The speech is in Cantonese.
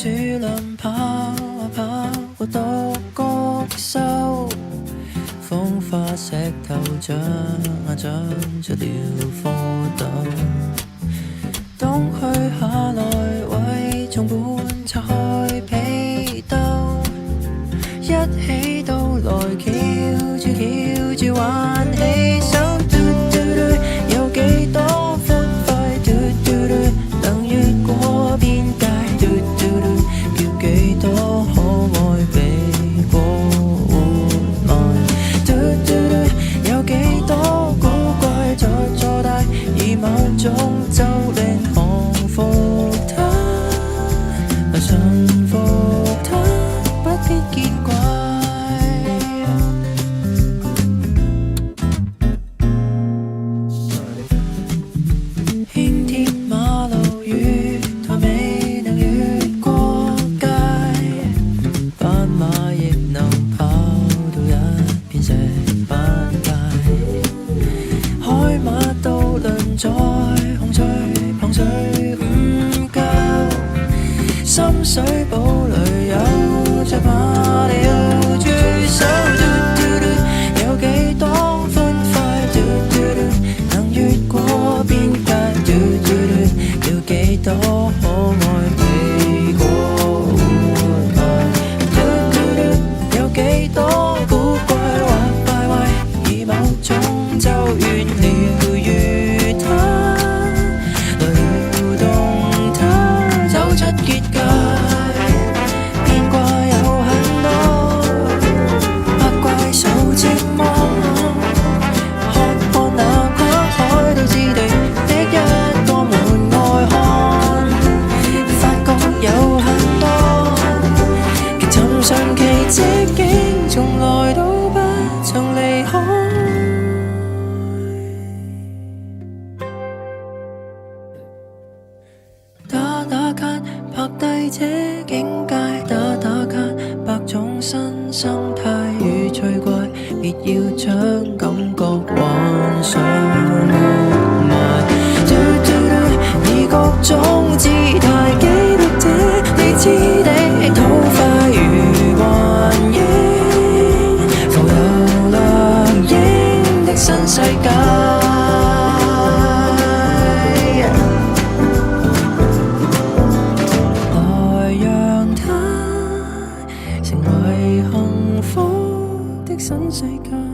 樹林跑啊跑，活獨角獸，風花石頭長啊長出了蝌蚪，冬去下來為松本拆開被兜，一起到來翹住玩起手，嘟嘟嘟有幾多歡快，嘟嘟嘟能越過邊界，嘟嘟嘟叫幾多可愛比過活來，嘟嘟嘟有幾多古怪在坐大，而某種就令降服它，來馴服它，不必見怪。輕鐵馬路月台未能越過界，斑馬亦能跑到一片石板街，海馬渡輪在紅隧旁水午覺，深水埗裏有隻馬里奧豬手，嘟嘟嘟有幾多歡快，嘟嘟嘟能越過邊界，嘟嘟嘟要幾多可愛比過活來，嘟嘟嘟有幾多古怪或敗壞，而某種就願療癒它，來撩動它，走出結界，變卦有很多，百怪數折磨，看看那跨海到之地的一個門外漢，發覺有很多極尋常奇蹟竟從來都不曾離開。打打卡拍低這境界，打打卡百種新生態與趣怪，別要將感覺幻想活埋，嘟嘟嘟以各種姿態記錄這你知的土塊如幻影，浮游亮影的新世界。成為幸福的新世界。